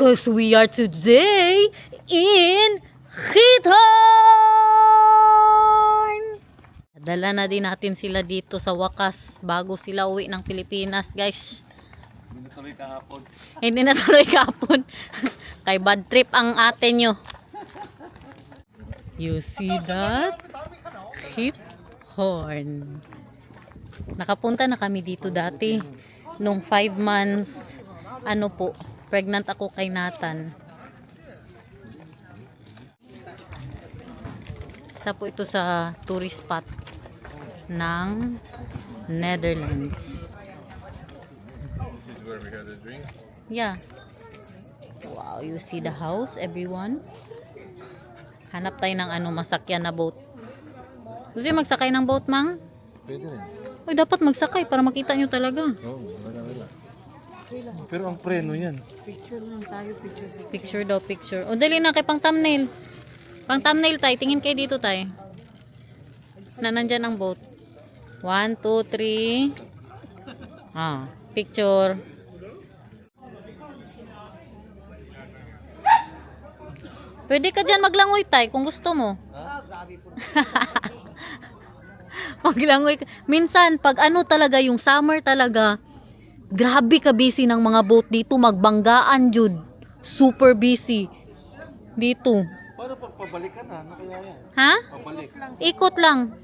Cause we are today in Githorn! Dala na din natin sila dito sa wakas bago sila uwi ng Pilipinas, guys. Hindi natuloy kahapon. Hindi na tuloy kahapon. Kay bad trip ang ate nyo. You see that? Githorn. Nakapunta na kami dito dati. Nung 5 months, pregnant ako kay Nathan. Isa po ito sa tourist spot ng Netherlands. This is where we had a drink. Yeah. Wow, you see the house, everyone? Hanap tayo ng masakyan na boat. Gusto niyo magsakay ng boat, Mang? Pwede rin. Uy, dapat magsakay para makita nyo talaga. Oo, wala. Pero ang preno yan. Picture daw, picture. O, dali na kay pang thumbnail. Pang thumbnail tayo. Tingin kayo dito tayo. Na nandyan ang boat. 1, 2, 3. Picture. Pwede ka dyan maglangoy tayo kung gusto mo. Maglangoy ka. Minsan, pag talaga, yung summer talaga, grabe ka busy ng mga boat dito. Magbanggaan, Jud. Super busy. Dito. Paano pag pabalik ka na? Ano kaya yan? Ha? Pabalik. Ikot lang.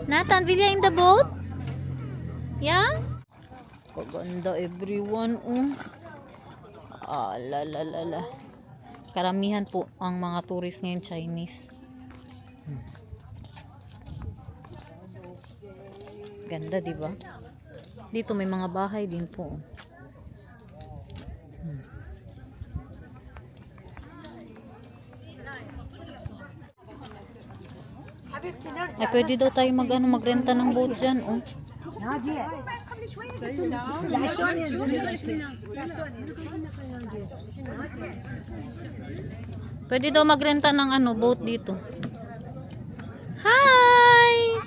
Nathan, will you in the boat? Yeah? Kaganda everyone. La. Karamihan po ang mga tourist ngayon Chinese. Ganda, di ba? Dito may mga bahay din po. Ay, pwede daw tayo magrenta ng boat dyan, Pwede daw magrenta ng boat dito. Hi!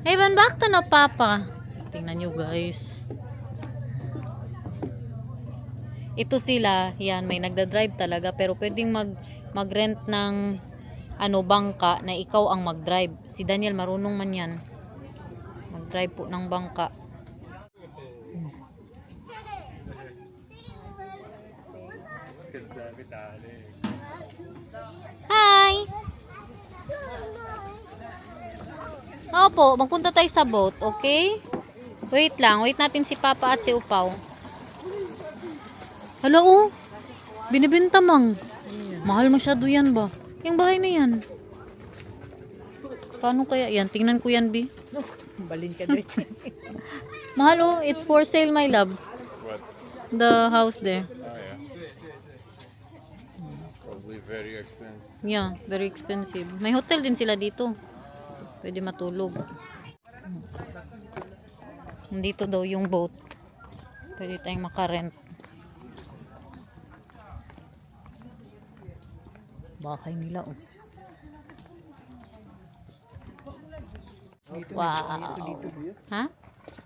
Evan, back to na papa. Tingnan nyo, guys. Ito sila, yan, may nagda-drive talaga, pero pwedeng mag-rent ng bangka na ikaw ang mag-drive. Si Daniel marunong man yan. Mag-drive po ng bangka. Hi! Opo, magpunta tayo sa boat, okay? Wait lang, wait natin si Papa at si Upaw. Hello, binibenta, Mang. Mahal masyado yan ba? Yung bahay na yan. Paano kaya yan? Tingnan ko yan, B. Balin ka din. Mahal, it's for sale, my love. What? The house there. Oh, yeah. Probably very expensive. Yeah, very expensive. May hotel din sila dito. Pwede matulog. Dito daw yung boat. Pwede tayong makarent. Bahay nila, Wow. Ha?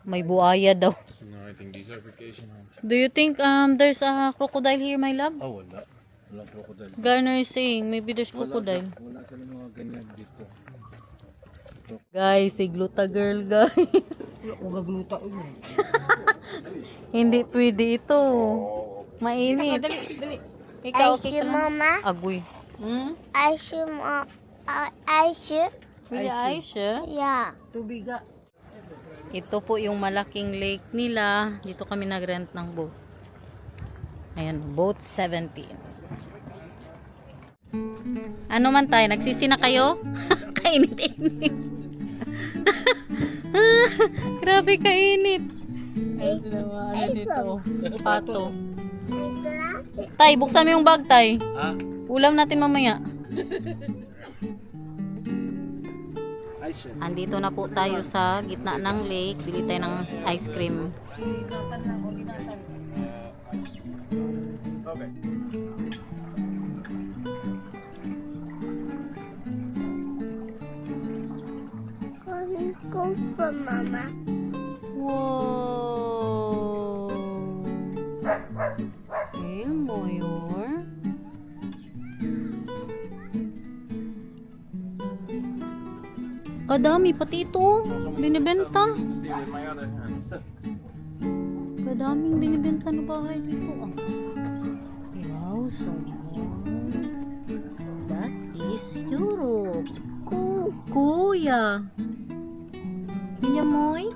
May buhaya daw. No, I think these are vacation homes. Do you think there's a crocodile here, my love? Oh, wala. Wala crocodile. Garner is saying maybe there's crocodile. Wala sila mga ganyan dito. Guys, igluta girl, guys. Huwag gluta. Hindi pwede ito. Mainit. Dali. Ikaw, Ice okay ka na? mama. Agoy. Ice ice. Kuya Aisha. Yeah. Tubiga. Ito po yung malaking lake nila. Dito kami nag-rent ng boat. Ayan, boat 17. Ano man tayo? Nagsisi na kayo? Kainit-init. Grabe kainit. Ayan sila mga dito. Pato. Tay, buksan mo yung bag, tay. Ha? Ulam natin mamaya. Aisha. Andito na po tayo sa gitna ng lake. Bili tayo ng ice cream. Okay. Go for mama. Wow. Elmo yun. Kadami pati ito. Binibenta. See with my other hand. Kadaming binibenta na bahay dito. Ah. Wow, so that is Europe. Kuya. Pinyamoy?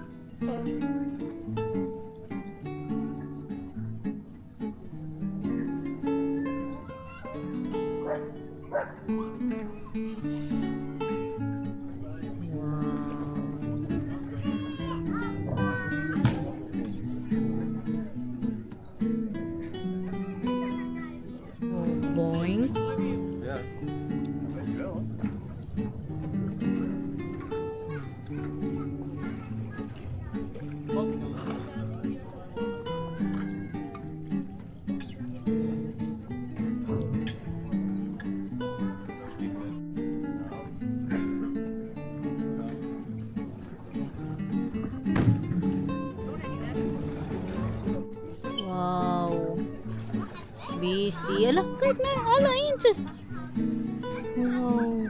Boing. Yeah. Wow. Busy. Ala, kahit na. Ala, inches. Wow.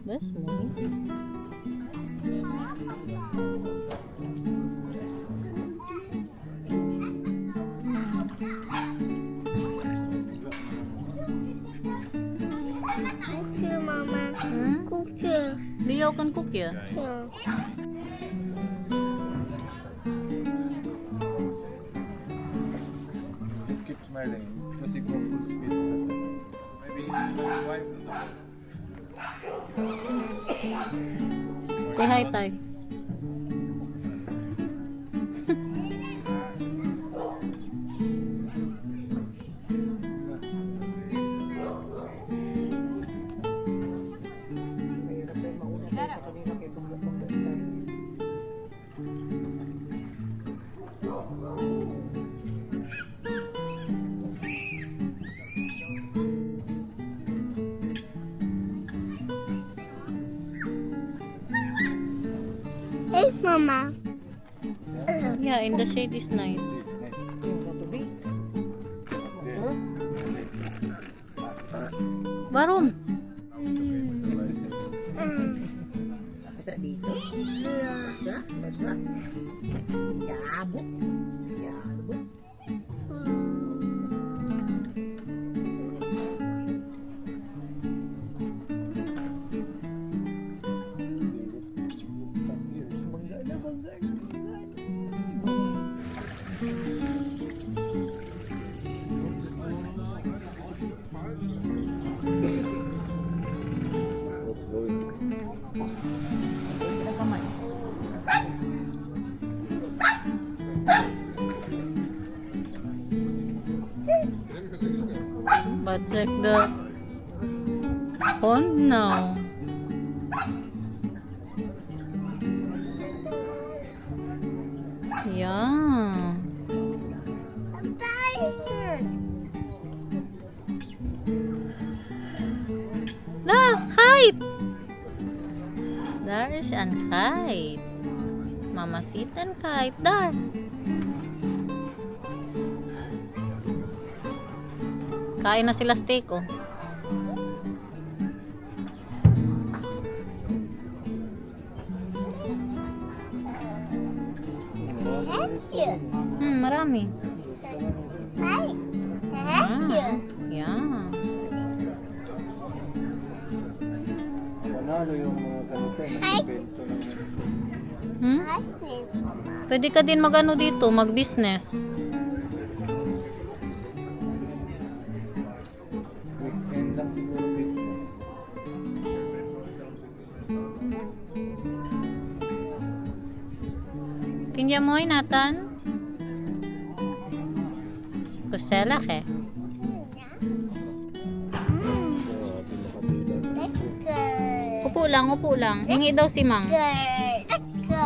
That's money. Cookie, Mama. Hmm? Cookie. Diyaw kan cook ya? Yeah. Just keep smiling because you go full speed. Maybe his wife. Say hi, Tay. Mahirap sa'yo mauna tayo sa kanila kay bangga-bangga tayo. Hey, Mama. Yeah, in the shade is nice. It's nice. Yung katubi. Yeah. Baron. Basta dito. Basta. Yabot. Yabot. Bangga na, bangga na, bangga na. Kamay. But check the pond now. Yeah. La, kite. There is an kite. Mama sit and kite there. Kain na sila steak, oh. Thank you. Marami. Hi. Thank you. Yeah. Panalo yung mga ganito. Nagbibento ng Hmm? Pwede ka din mag-ano dito, mag-business. weekend lang siguro dito. Tingnan mo, Nathan. Kusela ke. Let's go. Upo lang, upo lang. Hingi daw si Mang. Let's go.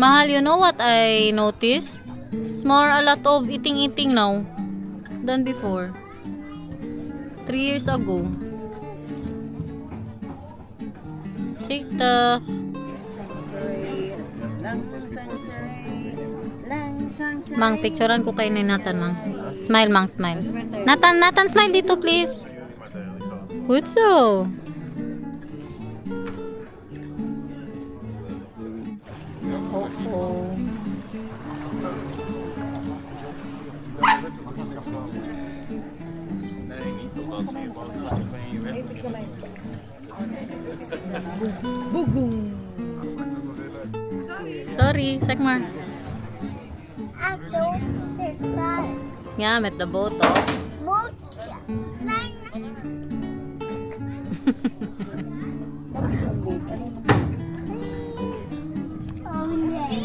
Mahal, you know what I noticed? It's more a lot of eating now than before. 3 years ago. TikTok. Mang, picturean ko kayo ni Nathan, Mang. Smile, Mang, smile. Nathan, smile dito, please. What's up? Oh. Sorry, Sekmar. Aku tekan Yeah, I'm at the boat, oh. boot. Oh no.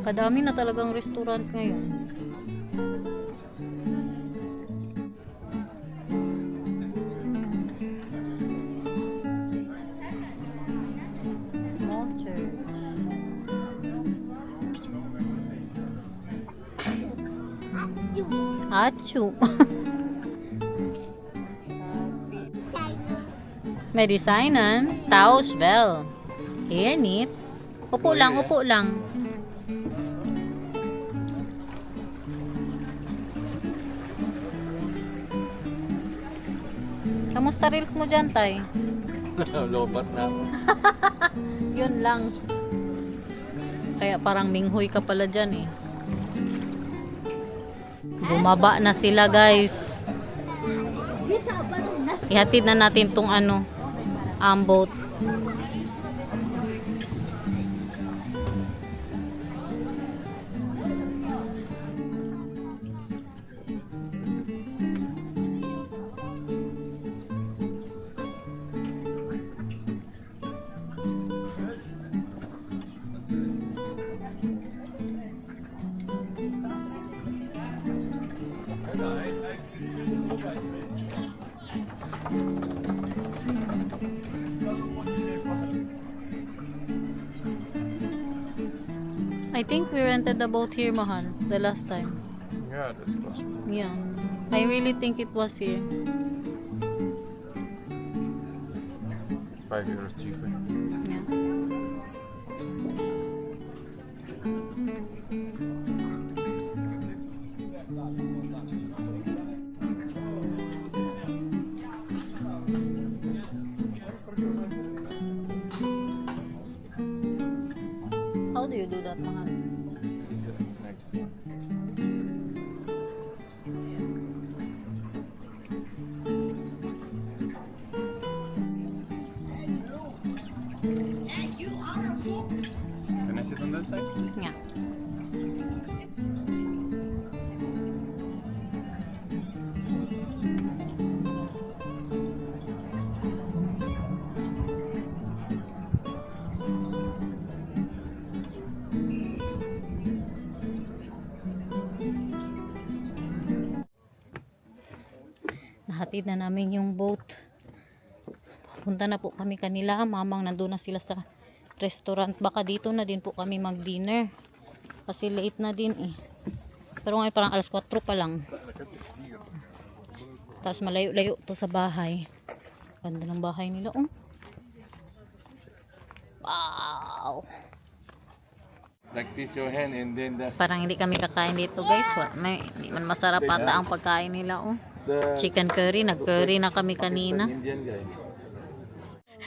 Kadami na talagang restaurant ngayon. Small church. Achu. May designan. Taosvel. Init. Upo lang, upo lang. Kamusta reels mo dyan, Tay? Lobat na ako. Yun lang. Kaya parang minghoy ka pala dyan eh. Bumaba na sila, guys. Ihatid na natin tong ano, boat. I think we rented the boat here, Mahal, the last time. Yeah, that's possible. Yeah. I really think it was here. 5 euros cheaper. Yeah. How do you do that, Mahal? Next. Can I sit on that side? Yeah. Nahatid na namin yung boat. Punta na po kami kanila. Mamang nandun na sila sa restaurant. Baka dito na din po kami mag-dinner. Kasi late na din eh. Pero ngayon parang alas 4 pa lang. Tapos malayo-layo to sa bahay. Ganda ng bahay nila. Oh. Wow! Like this your hand and then Parang hindi kami kakain dito, guys. Hindi man masarap ata ang pagkain nila. Oh. the Chicken curry. Nag-curry na kami kanina. Indian guy.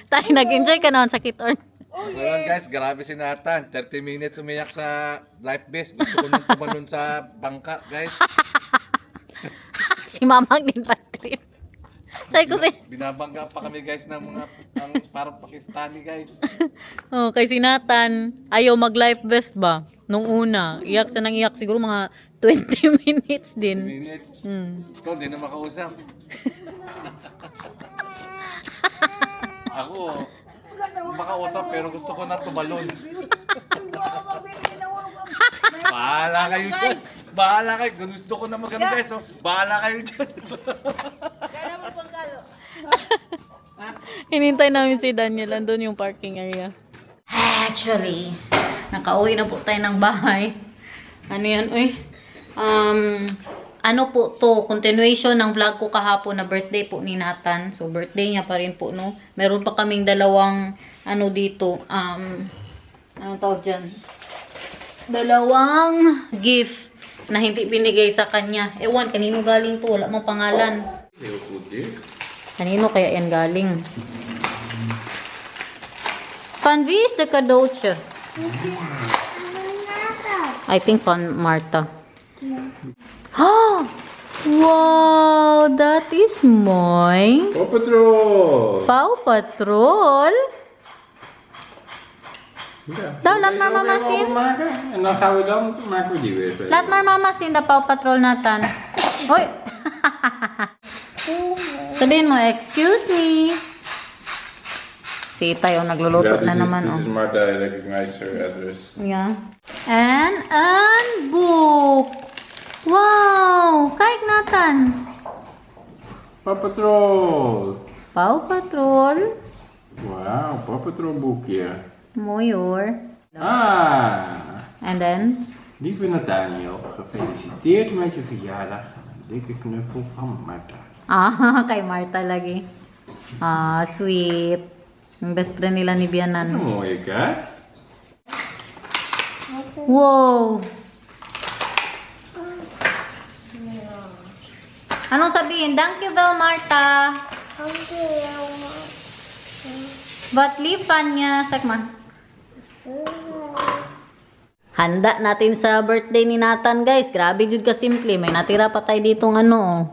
Tayo nag-enjoy ka naman sa Kitorn. Ngayon guys, grabe si Nathan. 30 minutes umiyak sa life vest. Gusto ko nang tumalon sa bangka, guys. Si Mamang din pa trip. Sabi ko Binabangga pa kami guys ng mga parang Pakistani guys. oh, kay si Nathan, ayaw mag life vest ba? Nung una, iyak siya nang iyak siguro mga 20 minutes din. Minutes. Hmm. Ito, hindi na makausap. Ako, makausap pero gusto ko na tumalon. Bahala kayo dyan. Bahala kayo. Gusto ko na magano guys. So, bahala kayo dyan. Hinintay namin si Daniel. Andun yung parking area. Actually, nakauwi na po tayo ng bahay. Ano yan? Uy. Ano po to? Continuation ng vlog ko kahapon na birthday po ni Nathan. So, birthday niya pa rin po, no? Meron pa kaming dalawang, ano dito, ano tawag dyan? Dalawang gift na hindi binigay sa kanya. Ewan, kanino galing to? Wala mong pangalan. Kanino kaya yan galing? Panvis de Cadoche. I think pan Marta. Wow, that is mooi. Paw Patrol! Paw Patrol. Ja. Daw, laat maar Deze ook mama even zien. openmaken. En dan gaan we maken we die weer verder. Laat maar mama zien de Paw Patrol, Nathan. Hoy. Sabihin mo, excuse me. Si Itay, nagluluto na naman, This is Marta, I recognize her address. Yeah. And book. Wow! Kijk, Nathan. Paw Patrol! Paw Patrol. Wauw, Paw Patrol boekje. Mooi hoor. Ah! And then? Lieve Nathaniel, gefeliciteerd met je verjaardag. Een dikke knuffel van Marta. Kay Marta lagi. Sweet. Yung best friend nila ni Een Bianan. mooie kaart. Wow! Anong sabihin? Thank you well, Marta. But lipan niya. Sakma. Handa natin sa birthday ni Nathan, guys. Grabe jud ka simple. May natira pa tayo ditong ano, oh.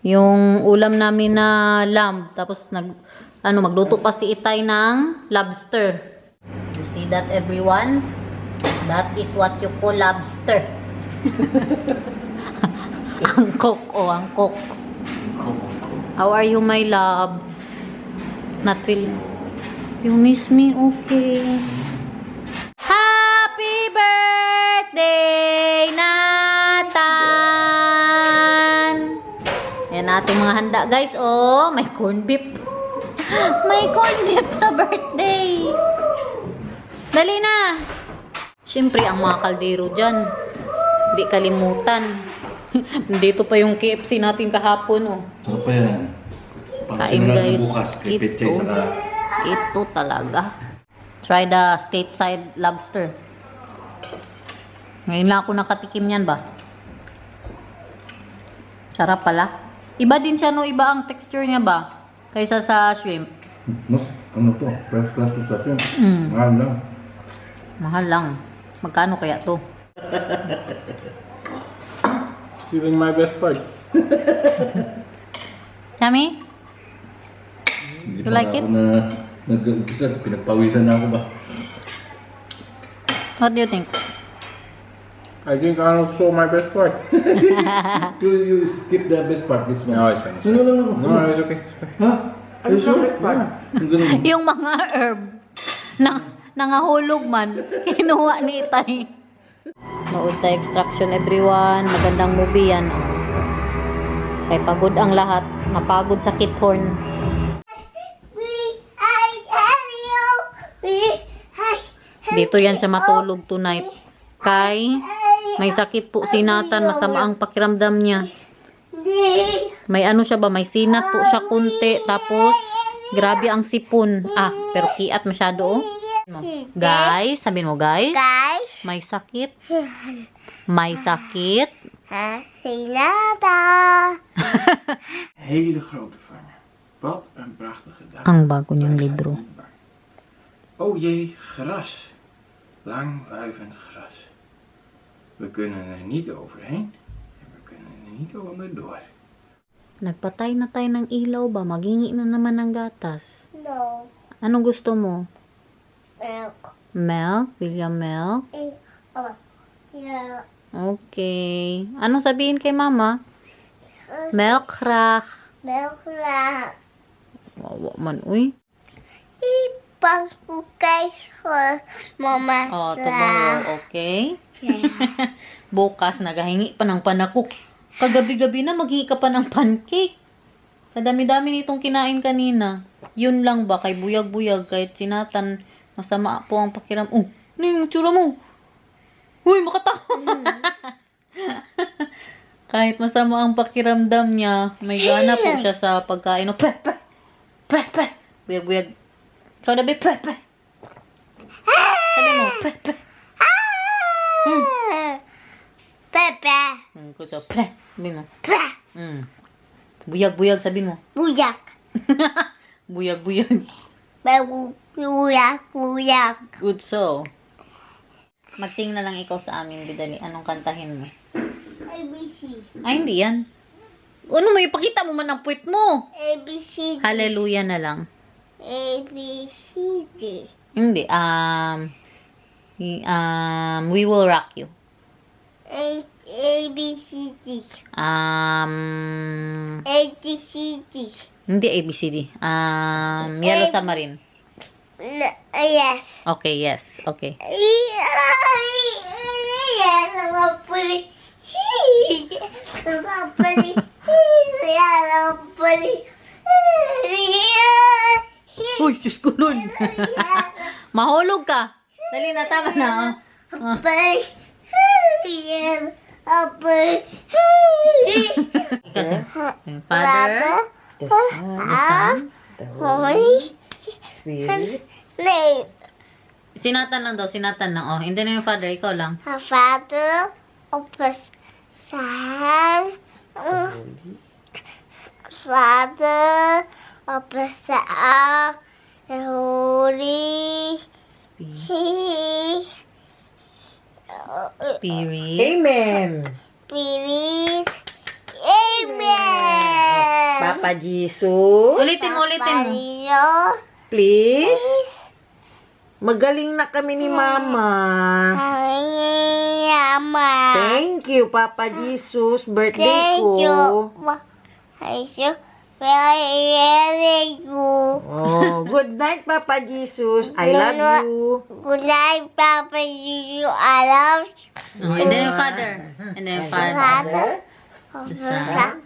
Yung ulam namin na lamb. Tapos magluto pa si Itay ng lobster. You see that, everyone? That is what you call lobster. Angkok, oh, angkok. How are you, my love? Not feeling. You miss me? Okay. Happy birthday, Nathan! Yan ating mga handa, guys. Oh, may corn beef. May corn beef sa birthday. Dali na. Siyempre, ang mga kaldero dyan. Hindi kalimutan. Dito pa yung KFC natin kahapon, oh. Sarap pa yan. Kain, guys. Pechay saka... Ito talaga. Try the stateside lobster. Ngayon lang ako nakatikim yan ba? Sarap pala. Iba din siya, no? Iba ang texture niya ba? Kaysa sa shrimp. Mas, ano to? Fresh class to sa shrimp. Mahal lang. Mahal lang. Magkano kaya to? Stealing my best part. Yummy? Hindi You like it? Nag-umpisa, pinagpawisan na ako ba? What do you think? I think Arnold stole my best part. You skip the best part this one. No, it's fine. No. No, it's okay. It's okay. Ha? Are you sure? Ang ganun. Yung mga herb na nangahulog man, kinuha ni Itay. Nauta extraction, everyone. Magandang movie yan. Kay pagod ang lahat. Mapagod sa Kithorn. Dito yan siya matulog tonight. Kay may sakit po si Nathan. Masama ang pakiramdam niya. May ano siya ba? May sinat po siya kunti. Tapos, grabe ang sipon. Pero kiat masyado, oh. Guys, sabihin mo, guys. Guys, May sakit. May sakit. Sinata. Hele grote vanger. Wat een prachtige dag. Ang bago niyang Wij zijn libro. dankbaar. Oh jee, gras. Lang wuivend gras. We kunnen er niet overheen. En we kunnen er niet onderdoor. Nagpatay na tayo ng ilaw ba? Magingi na naman ng gatas. No. Anong gusto mo? Milk. Milk? William milk? Oh. Yeah. Okay. Anong sabihin kay mama? Milk crack. Milk na. Wawa man, uy. Ipang guys ko, mama. Oh, tomorrow, okay? Bukas, nagahingi pa ng panakuk. Kagabi-gabi na, maghingi ka pa ng pancake. Kadami-dami nitong kinain kanina. Yun lang ba, kay buyag-buyag, kahit sinatan, masama po ang pakiram. Oh, ano yung tsura mo? Uy, makatawa. Kahit masama ang pakiramdam niya, may gana po siya sa pagkain. Oh, pe. Buyag-buyag. Ikaw na, be, pe. Sabi mo, pe. Pepe. Kusa, pe. Sabi mo. Pe. Buyag-buyag, sabi mo. Buyak. Buyag-buyag. Buyak. Good so. Mag-sing na lang ikaw sa amin, Bidali. Anong kantahin mo? ABC. Ay, hindi yan. Ano mo, ipakita mo man ang puwit mo. ABC. Hallelujah na lang. ABCD. Hindi, we will rock you. ABCD. ABCD. Hindi ABCD. Yellow Submarine. Yes. Okay, yes. Okay. Yes, I'm pretty. I'm pretty. I'm pretty. Uy, Diyos ko nun. Mahulog ka. Dali na, tama na. Kasi, Father, The Son, the Son. the Holy Spirit. Spirit. Sinatan lang daw, sinatan lang. Oh, hindi na yung Father, ikaw lang. Father of the Son, Father of the Son, the Holy Spirit. Spirit. Amen. Spirit. Amen. Papa Jesus, Ulitin mo. Mario, please. Magaling na kami ni Mama. Yama. Thank you, Papa Jesus. Birthday Thank you. ko. Thank you. Very good. Oh, good night, Papa Jesus. I love you. Good night, Papa. You, I love you. Oh, and then yung Father. And then yung Father. Father, The Son.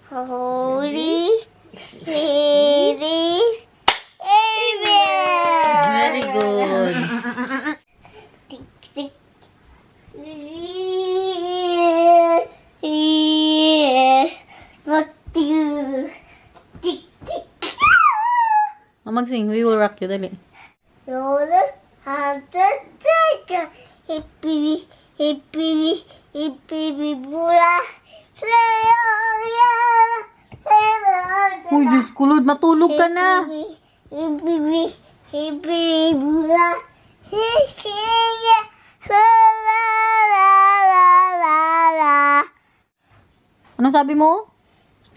Holy Spirit. Amen. Very good. Tick, tick. What do you? Tick, tick. Mag-sing, we will rock you, dali. Roller, hunter, tiger. Hippie, bula. Uy, Diyos ko, Lord, matulog ka na. Hippie, bula. Anong sabi mo?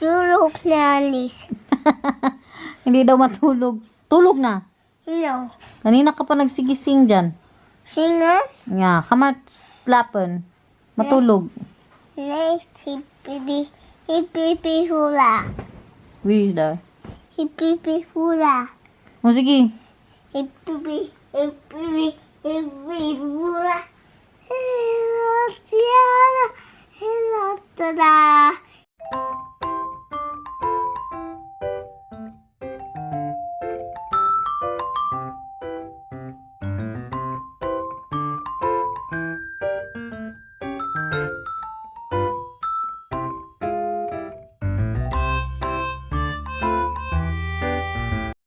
Tulog na, Alice. Hindi daw matulog. Tulog na. No. Kanina ka pa nagsigising dyan. Singer? Yeah, kamat slapen. Matulog. Next, hippie, hula. Where is that? Hippie, hula. O sige. Hippie, hula.